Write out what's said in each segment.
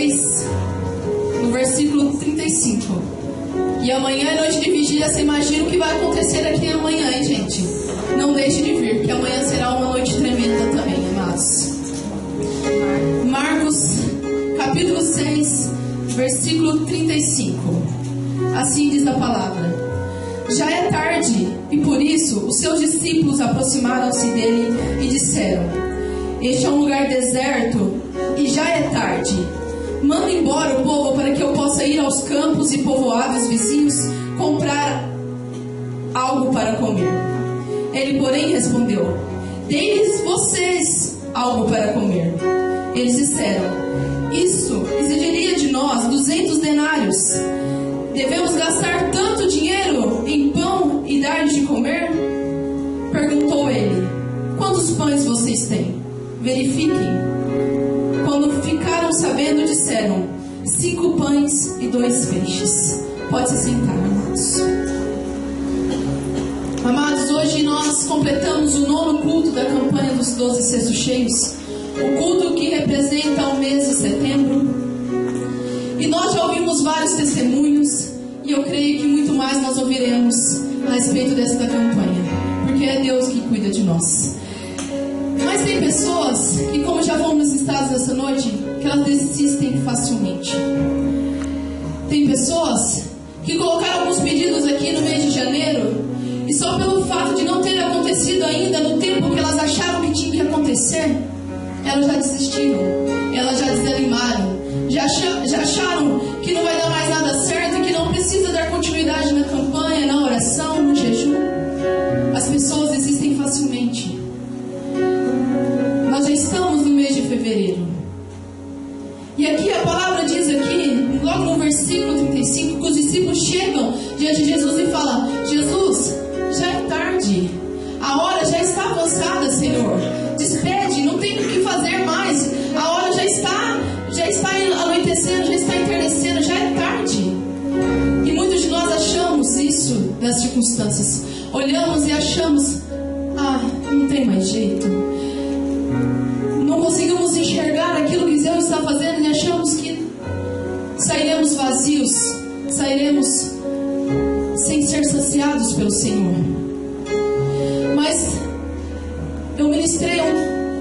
6, no versículo 35. E amanhã é noite de vigília. Você imagina o que vai acontecer aqui amanhã, hein, gente? Não deixe de vir, que amanhã será uma noite tremenda também, amados. Marcos, capítulo 6, versículo 35. Assim diz a palavra: já é tarde, e por isso os seus discípulos aproximaram-se dele e disseram: este é um lugar deserto e já é tarde. Manda embora o povo para que eu possa ir aos campos e povoados vizinhos comprar algo para comer. Ele, porém, respondeu: dê-lhes vocês algo para comer. Eles disseram: isso exigiria de nós 200 denários. Devemos gastar tanto dinheiro em pão e dar-lhes de comer? Perguntou ele: quantos pães vocês têm? Verifiquem. Quando ficaram sabendo, disseram: 5 pães e 2 peixes. Pode se sentar, amados. Amados, hoje nós completamos o 9º culto da campanha dos 12 cestos cheios. O culto que representa o mês de setembro. E nós já ouvimos vários testemunhos. E eu creio que muito mais nós ouviremos a respeito desta campanha. Porque é Deus que cuida de nós. Mas tem pessoas que, como já fomos listados nessa noite, que elas desistem facilmente. Tem pessoas que colocaram alguns pedidos aqui no mês de janeiro e só pelo fato de não ter acontecido ainda no tempo que elas acharam que tinha que acontecer, elas já desistiram, elas já desanimaram, já acharam que não vai dar mais nada certo e que não precisa dar continuidade na campanha, na oração, no jejum. As pessoas desistem facilmente. Nós já estamos no mês de fevereiro. E aqui a palavra diz aqui, logo no versículo 35, que os discípulos chegam diante de Jesus e falam: Jesus, já é tarde. A hora já está avançada, Senhor. Despede, não tem o que fazer mais. A hora já está anoitecendo, já está entardecendo, já é tarde. E muitos de nós achamos isso das circunstâncias. Olhamos e achamos: não tem mais jeito. Não conseguimos enxergar aquilo que Deus está fazendo e achamos que sairemos vazios, sairemos sem ser saciados pelo Senhor. Mas eu ministrei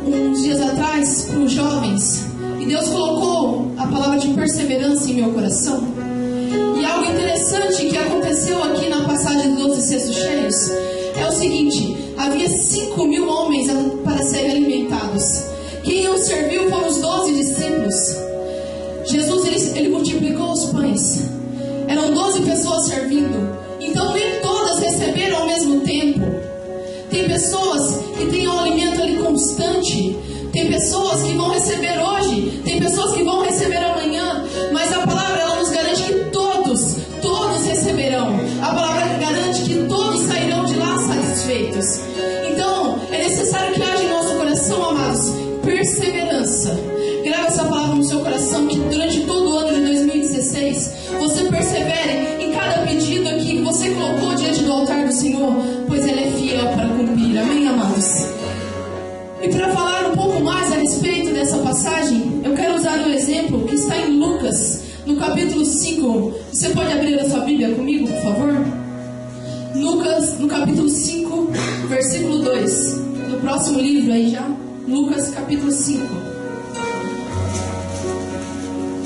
uns dias atrás para os jovens e Deus colocou a palavra de perseverança em meu coração. E algo interessante que aconteceu aqui na passagem dos 12 cestos cheios é o seguinte: havia 5.000 homens para serem alimentados. Quem os serviu foram os 12 discípulos. Jesus ele multiplicou os pães. Eram 12 pessoas servindo. Então nem todas receberam ao mesmo tempo. Tem pessoas que têm um alimento ali constante. Tem pessoas que vão receber hoje. Tem pessoas que vão receber amanhã. Mas a palavra ela nos garante que todos receberão. A palavra garante que todos sairão de lá satisfeitos. Então é necessário que haja em nosso coração, amados, perseverança. Grava essa palavra no seu coração, que durante todo o ano de 2016 você persevere em cada pedido aqui que você colocou diante do altar do Senhor, pois Ele é fiel para cumprir. Amém, amados? E para falar um pouco mais a respeito dessa passagem, eu quero usar um exemplo que está em Lucas, no capítulo 5. Você pode abrir a sua Bíblia comigo, por favor? Lucas, no capítulo 5, versículo 2. No próximo livro aí já. Lucas capítulo 5.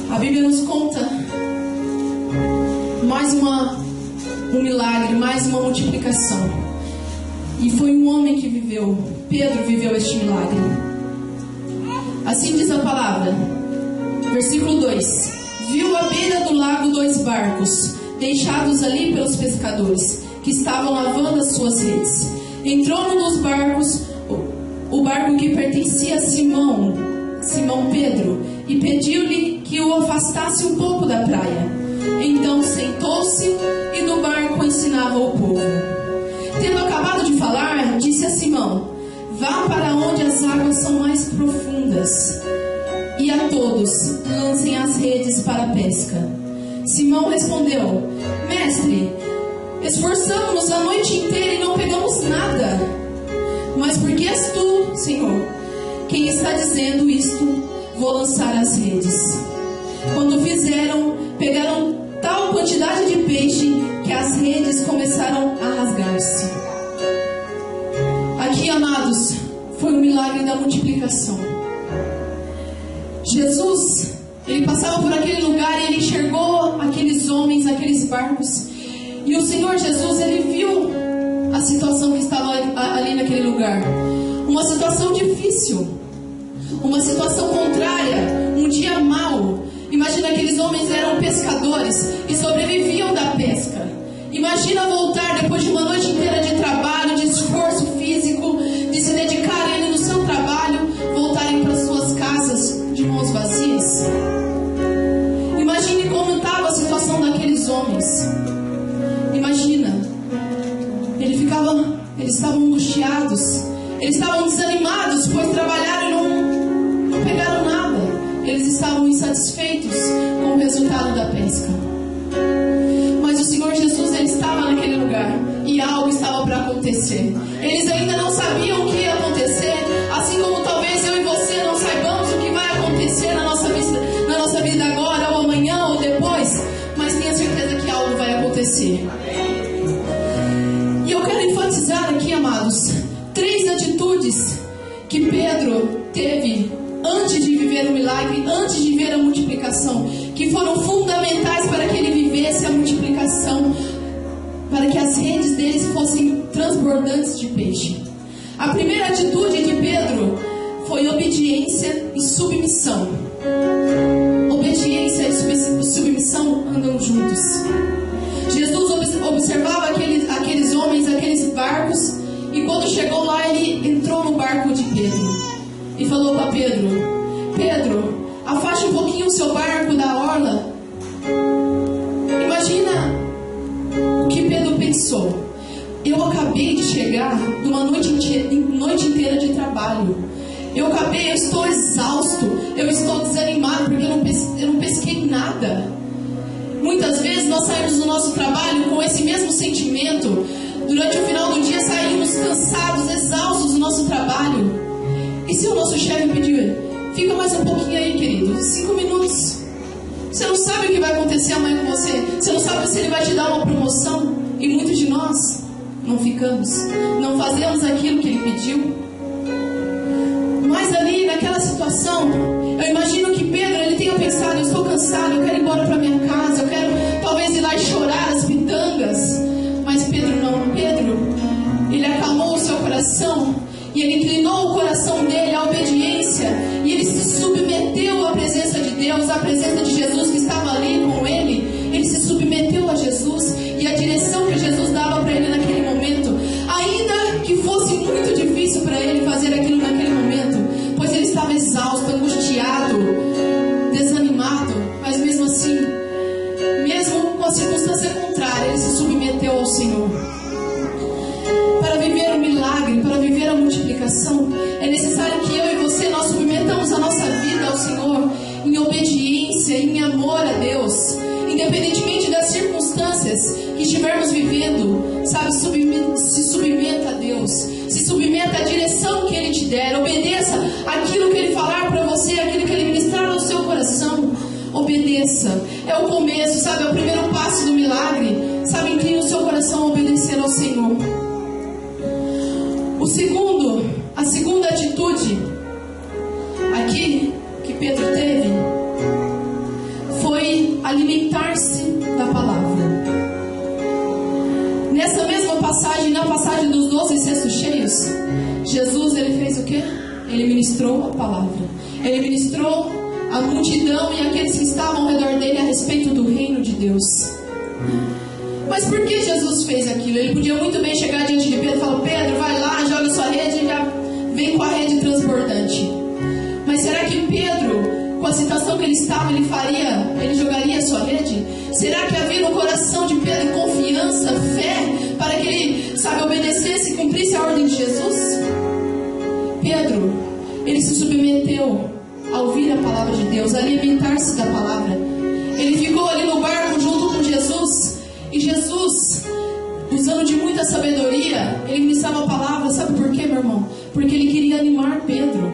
A Bíblia nos conta mais um milagre, mais uma multiplicação. E foi um homem que viveu, Pedro viveu este milagre. Assim diz a palavra, versículo 2: viu à beira do lago 2 barcos, deixados ali pelos pescadores, que estavam lavando as suas redes. Entrou num dos barcos, o barco que pertencia a Simão Pedro, e pediu-lhe que o afastasse um pouco da praia. Então sentou-se e do barco ensinava o povo. Tendo acabado de falar, disse a Simão: vá para onde as águas são mais profundas, e a todos lancem as redes para a pesca. Simão respondeu: mestre, esforçamo-nos a noite inteira e não pegamos nada. Mas porque és tu, Senhor, quem está dizendo isto, vou lançar as redes. quantidade de peixe que as redes começaram a rasgar-se. Aqui, amados, foi o milagre da multiplicação. Jesus, ele passava por aquele lugar e ele enxergou aqueles homens, aqueles barcos. E o Senhor Jesus, ele viu a situação que estava ali naquele lugar. Uma situação difícil, uma situação contrária, um dia mau. Imagina, aqueles homens eram pescadores e sobreviviam da pesca. Imagina voltar depois de uma noite inteira de trabalho, de esforço físico, de se dedicarem ali no seu trabalho, voltarem para suas casas de mãos vazias. Imagine como estava a situação daqueles homens. Imagina, eles estavam angustiados, eles estavam desanimados, pois trabalharam e não pegaram nada. Eles estavam insatisfeitos com o resultado da pesca. Mas o Senhor Jesus, ele estava naquele lugar e algo estava para acontecer. Eles ainda não sabiam o que ia acontecer, assim como talvez eu e você não saibamos o que vai acontecer na nossa vida agora, ou amanhã, ou depois, mas tenha certeza que algo vai acontecer. E eu quero enfatizar aqui, amados, 3 atitudes que Pedro teve antes de viver o milagre, antes de ver a multiplicação, que foram fundamentais para que ele vivesse a multiplicação, para que as redes deles fossem transbordantes de peixe. A primeira atitude de Pedro foi obediência e submissão. Obediência e submissão andam juntos. Jesus observava aqueles homens, aqueles barcos, e quando chegou lá, ele entrou no barco de Pedro e falou para Pedro: Pedro, afaste um pouquinho o seu barco da orla. Imagina o que Pedro pensou. Eu acabei de chegar de uma noite inteira de trabalho. Eu estou exausto, eu estou desanimado porque eu não pesquei nada. Muitas vezes nós saímos do nosso trabalho com esse mesmo sentimento. Durante o final do dia saímos cansados, exaustos do nosso trabalho. E se o nosso chefe pedir: fica mais um pouquinho aí, querido, 5 minutos. Você não sabe o que vai acontecer amanhã com você. Você não sabe se ele vai te dar uma promoção. E muitos de nós não ficamos, não fazemos aquilo que ele pediu. Mas ali, naquela situação, eu imagino que Pedro, ele tenha pensado: eu estou cansado, eu quero ir embora para minha casa, eu quero talvez ir lá e chorar as pitangas. Mas Pedro não. Pedro, ele acalmou o seu coração e ele inclinou o coração dele à obediência, e ele se submeteu à presença de Deus, à presença de Jesus que estava ali com ele. Ele se submeteu a Jesus e a direção que Jesus dava para ele naquele momento, ainda que fosse muito difícil para ele fazer aquilo naquele momento, pois ele estava exausto, angustiado, desanimado. Mas mesmo assim, mesmo com a circunstância contrária, ele se submeteu ao Senhor. Para viver o milagre, para viver a multiplicação, é necessário que eu e você, nós submetamos a nossa vida ao Senhor em obediência, em amor a Deus. Independentemente das circunstâncias que estivermos vivendo, sabe, se submeta a Deus, se submeta à direção que Ele te der, obedeça aquilo que Ele falar para você, aquilo que Ele ministrar no seu coração. Obedeça, é o começo, sabe, é o primeiro passo do milagre, sabe, incline o seu coração a obedecer ao Senhor. A segunda atitude aqui que Pedro teve foi alimentar-se da palavra. Nessa mesma passagem, na passagem dos 12 cestos cheios, Jesus, ele fez o quê? Ele ministrou a palavra. Ele ministrou a multidão e aqueles que estavam ao redor dele a respeito do reino de Deus. Mas por que Jesus fez aquilo? Ele podia muito bem chegar diante de Pedro e falar: Pedro, vai lá, joga sua rede e já vem com a rede transbordante. Mas será que Pedro, com a situação que ele estava, ele jogaria a sua rede? Será que havia no coração de Pedro confiança, fé, para que ele, sabe, obedecesse e cumprisse a ordem de Jesus? Pedro, ele se submeteu a ouvir a palavra de Deus, a alimentar-se da palavra. Ele ficou ali no barco junto com Jesus, e Jesus, usando de muita sabedoria, ele ministrava a palavra. Sabe por quê, meu irmão? Porque ele queria animar Pedro.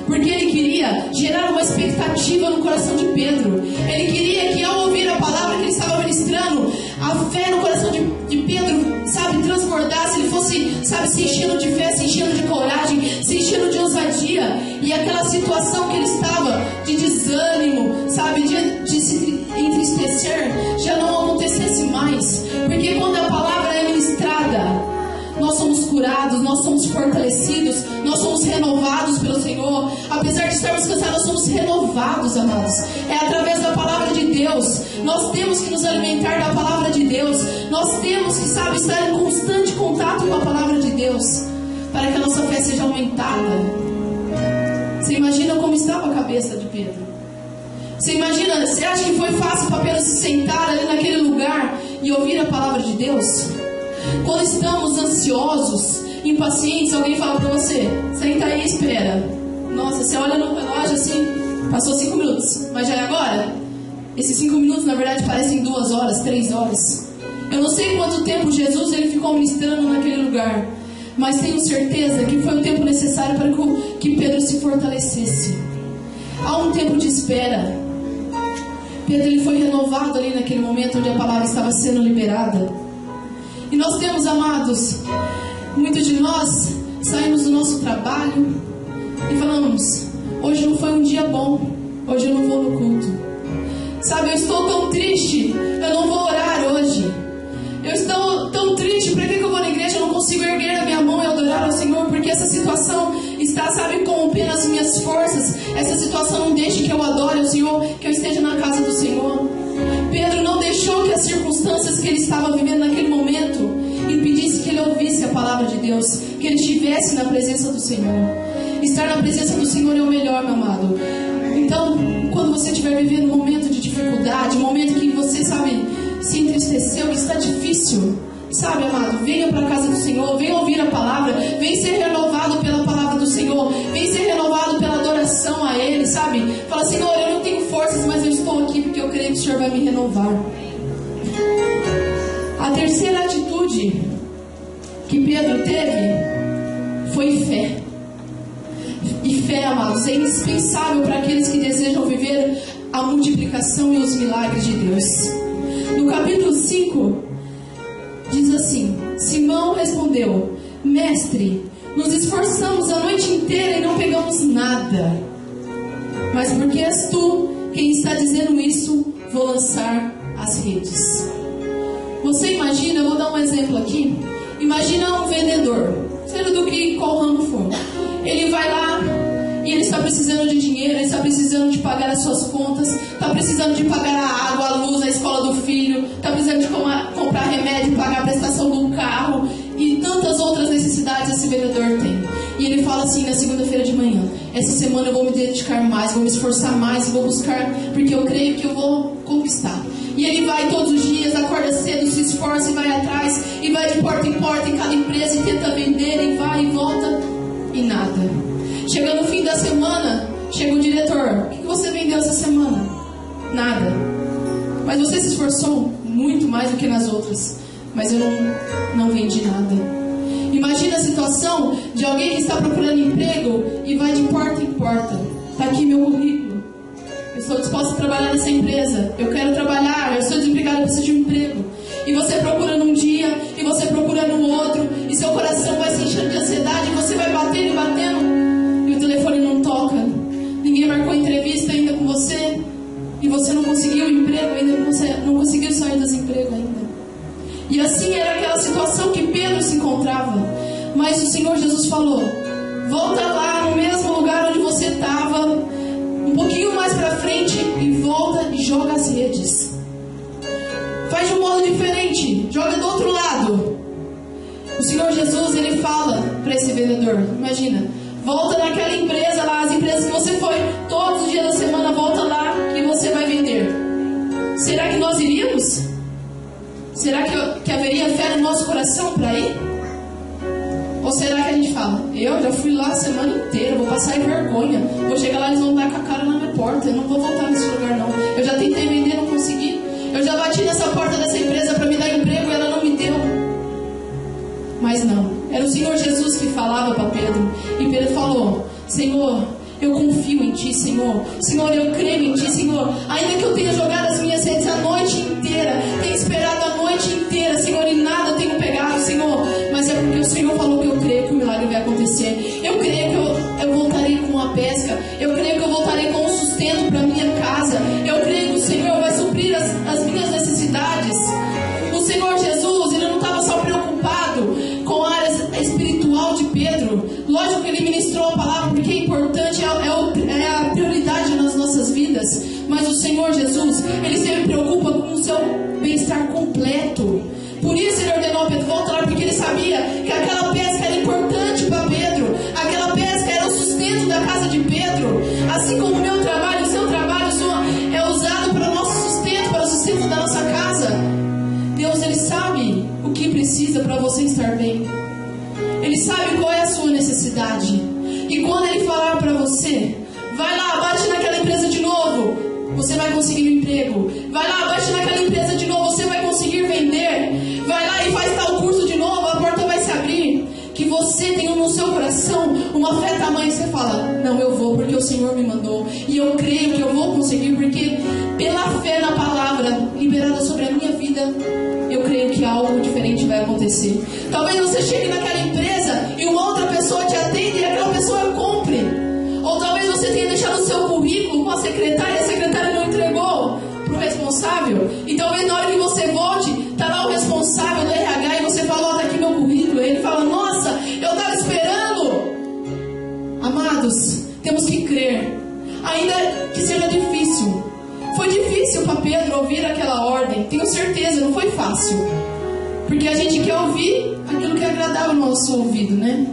Porque ele queria gerar uma expectativa no coração de Pedro. Ele queria que, ao ouvir a palavra que ele estava ministrando, ministrando, a fé no coração de Pedro, sabe, transbordasse, ele fosse, sabe, se enchendo de fé, se enchendo de coragem, se enchendo de ousadia, e aquela situação que ele estava de desânimo, sabe, de se entristecer, já não acontecesse mais, porque quando a palavra é ministrada, nós somos curados, nós somos fortalecidos, nós somos renovados pelo Senhor. Apesar de estarmos cansados, nós somos renovados, amados. É através da palavra de Deus. Nós temos que nos alimentar da palavra de Deus. Nós temos que, sabe, estar em constante contato com a palavra de Deus, para que a nossa fé seja aumentada. Você imagina como estava a cabeça de Pedro? Você imagina, você acha que foi fácil para Pedro se sentar ali naquele lugar e ouvir a palavra de Deus? Quando estamos ansiosos, impacientes, alguém fala para você, senta aí e espera. Nossa, você olha no relógio assim, passou 5 minutos, mas já é agora? Esses 5 minutos na verdade parecem 2 horas, 3 horas. Eu não sei quanto tempo Jesus ele ficou ministrando naquele lugar, mas tenho certeza que foi o tempo necessário para que Pedro se fortalecesse. Há um tempo de espera. Pedro ele foi renovado ali naquele momento onde a palavra estava sendo liberada. E nós temos, amados, muitos de nós saímos do nosso trabalho e falamos, hoje não foi um dia bom, hoje eu não vou no culto. Sabe, eu estou tão triste, eu não vou orar hoje. Eu estou tão triste, para que eu vou na igreja? Eu não consigo erguer a minha mão e adorar ao Senhor, porque essa situação está, sabe, corrompendo as minhas forças. Essa situação não deixa que eu adore ao Senhor, que eu esteja na casa do Senhor. Pedro não deixou que as circunstâncias que ele estava vivendo naquele momento impedisse que ele ouvisse a palavra de Deus, que ele estivesse na presença do Senhor. Estar na presença do Senhor é o melhor, meu amado. Então, quando você estiver vivendo um momento de dificuldade, um momento que você, sabe, se entristeceu, que está difícil, sabe, amado, venha para a casa do Senhor, venha ouvir a palavra, venha ser renovado pela palavra do Senhor, venha ser renovado pela adoração a Ele, sabe? Fala, Senhor, eu não tenho forças, mas eu estou aqui porque eu creio que o Senhor vai me renovar. A terceira atitude que Pedro teve foi fé. E fé, amados, é indispensável para aqueles que desejam viver a multiplicação e os milagres de Deus. No capítulo 5, diz assim: Simão respondeu, Mestre, nos esforçamos a noite inteira e não pegamos nada. Mas porque és tu quem está dizendo isso, vou lançar as redes. Você imagina, eu vou dar um exemplo aqui. Imagina um vendedor, seja do que qual ramo for. Ele vai lá e ele está precisando de dinheiro, ele está precisando de pagar as suas contas, está precisando de pagar a água, a luz, a escola do filho, está precisando de comprar remédio, pagar a prestação do carro e tantas outras necessidades esse vendedor tem. E ele fala assim na segunda-feira de manhã: essa semana eu vou me dedicar mais, vou me esforçar mais, vou buscar, porque eu creio que eu vou conquistar. E ele vai todos os dias, acorda cedo, se esforça e vai atrás, e vai de porta em porta em cada empresa e tenta vender, e vai e volta, e nada. Chega no fim da semana, chega o diretor: o que você vendeu essa semana? Nada. Mas você se esforçou muito mais do que nas outras, mas eu não vendi nada. Imagina a situação de alguém que está procurando emprego e vai de porta em porta. Está aqui meu currículo. Eu estou disposta a trabalhar nessa empresa. Eu quero trabalhar, eu sou desempregada, eu preciso de um emprego. E você procura num dia, e você procura no outro, e seu coração vai se enchendo de ansiedade, e você vai batendo e batendo, e o telefone não toca. Ninguém marcou entrevista ainda com você, e você não conseguiu emprego ainda, não conseguiu sair do desemprego ainda. E assim era aquela situação que Pedro se encontrava. Mas o Senhor Jesus falou: volta lá no mesmo lugar onde você estava, um pouquinho mais para frente, e volta e joga as redes. Faz de um modo diferente, joga do outro lado. O Senhor Jesus, ele fala para esse vendedor: imagina, volta naquela empresa lá, as empresas que você foi todos os dias da semana, volta lá e você vai vender. Será que nós iríamos? Será que haveria fé no nosso coração para ir? Ou será que a gente fala: eu já fui lá a semana inteira, vou passar vergonha, vou chegar lá e eles vão dar com a cara na minha porta, eu não vou voltar nesse lugar não. Eu já tentei vender, não consegui. Eu já bati nessa porta dessa empresa para me dar emprego e ela não me deu. Mas não, era o Senhor Jesus que falava para Pedro. E Pedro falou: Senhor, eu confio em Ti, Senhor. Senhor, eu creio em Ti, Senhor. Ainda que eu tenha jogado as minhas redes a noite inteira, tenha esperado Jesus, Ele sempre preocupa com o seu bem-estar completo. Por isso Ele ordenou a Pedro, volta lá, porque Ele sabia que aquela pesca era importante para Pedro. Aquela pesca era o sustento da casa de Pedro. Assim como o meu trabalho, o seu trabalho é usado para o nosso sustento, para o sustento da nossa casa. Deus, Ele sabe o que precisa para você estar bem. Ele sabe qual é a sua necessidade. E quando Ele falar para você, vai lá, bate naquela empresa de novo, você vai conseguir um emprego. Vai lá, bate naquela empresa de novo, você vai conseguir vender. Vai lá e faz tal curso de novo, a porta vai se abrir. Que você tenha no seu coração uma fé tamanha, você fala, não, eu vou porque o Senhor me mandou. E eu creio que eu vou conseguir, porque pela fé na palavra liberada sobre a minha vida, eu creio que algo diferente vai acontecer. Talvez você chegue naquela empresa e uma outra pessoa te atende e aquela pessoa compre. Ou talvez você tenha deixado o seu currículo com a secretária não entregou para o responsável. E talvez na hora que você volte, está lá o responsável do RH e você fala, ó, tá aqui meu currículo. E ele fala, nossa, eu estava esperando. Amados, temos que crer, ainda que seja difícil. Foi difícil para Pedro ouvir aquela ordem, tenho certeza, não foi fácil. Porque a gente quer ouvir aquilo que é agradável no nosso ouvido, né?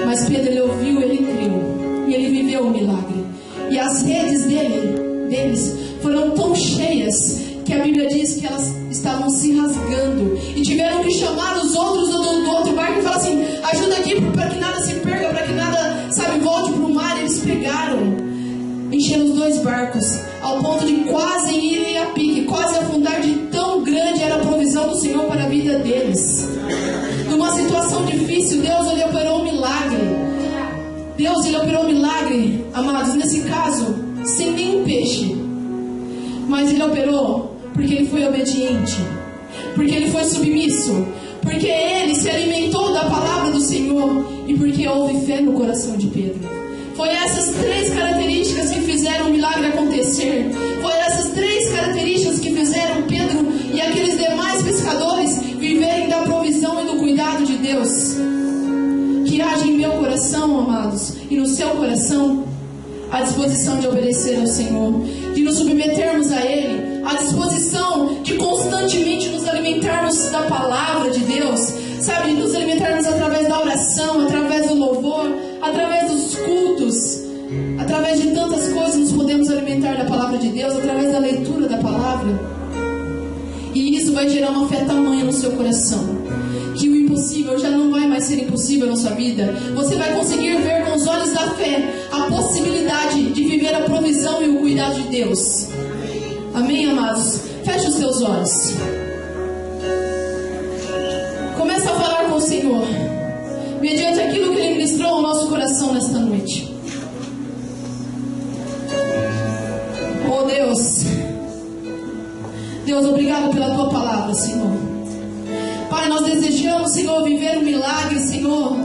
Mas Pedro, ele ouviu, ele creu. E ele viveu o milagre. E as redes deles foram tão cheias que a Bíblia diz que elas estavam se rasgando. E tiveram que chamar os outros do outro barco e falar assim, ajuda aqui para que nada se perca, para que nada, volte para o mar. Eles pegaram, encheram os 2 barcos, ao ponto de quase irem a pique, quase afundar, de tão grande era a provisão do Senhor para a vida deles. Numa situação difícil, Deus, Ele operou um milagre. Deus, Ele operou um milagre, amados, nesse caso, sem nenhum peixe. Mas Ele operou porque Ele foi obediente, porque Ele foi submisso, porque Ele se alimentou da palavra do Senhor e porque houve fé no coração de Pedro. Foi essas 3 características que fizeram o milagre acontecer. Foi essas 3 características que fizeram Pedro e aqueles demais pescadores viverem da provisão e do cuidado de Deus. Que haja em meu coração, amados, e no seu coração, a disposição de obedecer ao Senhor, de nos submetermos a Ele, a disposição de constantemente nos alimentarmos da palavra de Deus, de nos alimentarmos através da oração, através do louvor, através dos cultos, através de tantas coisas nos podemos alimentar da palavra de Deus, através da leitura da palavra. E isso vai gerar uma fé tamanha no seu coração, que o impossível já não vai mais ser impossível na sua vida. Você vai conseguir ver com os olhos da fé a possibilidade de viver a provisão e o cuidado de Deus. Amém, amados? Feche os seus olhos. Começa a falar com o Senhor, mediante aquilo que Ele ministrou ao nosso coração nesta noite. Oh Deus, Deus, obrigado pela Tua palavra, Senhor. Pai, nós desejamos, Senhor, viver um milagre, Senhor.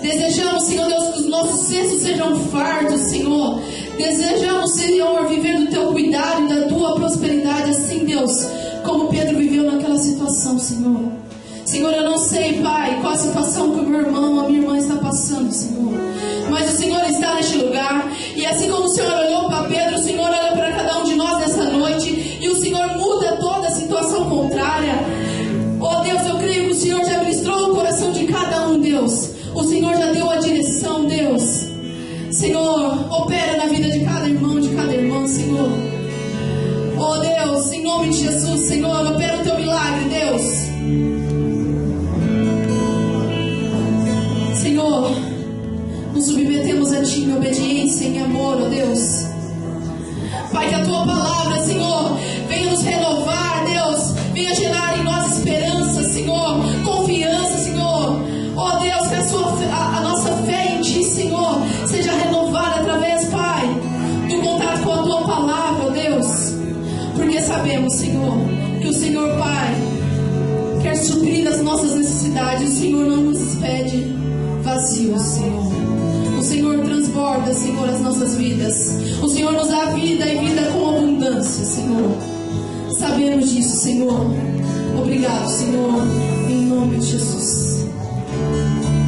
Desejamos, Senhor Deus, que os nossos cestos sejam fartos, Senhor. Desejamos, Senhor, viver do Teu cuidado e da Tua prosperidade, assim, Deus, como Pedro viveu naquela situação, Senhor. Senhor, eu não sei, Pai, qual a situação que o meu irmão, a minha irmã está passando, Senhor. Mas o Senhor está neste lugar. E assim como o Senhor olhou para Pedro, o Senhor olha para cada um de nós nessa noite. E o Senhor muda toda a situação contrária. Oh Deus, eu creio que o Senhor já ministrou o coração de cada um, Deus. O Senhor já deu a direção, Deus. Senhor, opera na vida de cada irmão, de cada irmã, Senhor. Oh Deus, em nome de Jesus, Senhor, opera o Teu milagre, Deus. Senhor, nos submetemos a Ti em obediência, em amor, ó Deus. Pai, que a Tua palavra, Senhor, venha nos renovar, Deus. Venha gerar em nós esperança, Senhor, confiança, Senhor. Ó Deus, que a nossa fé em Ti, Senhor, seja renovada através, Pai, do contato com a Tua palavra, ó Deus. Porque sabemos, Senhor, que o Senhor, Pai, quer suprir as nossas necessidades. O Senhor não nos pede vazio, Senhor. O Senhor transborda, Senhor, as nossas vidas. O Senhor nos dá vida e vida com abundância, Senhor. Sabemos disso, Senhor. Obrigado, Senhor, em nome de Jesus.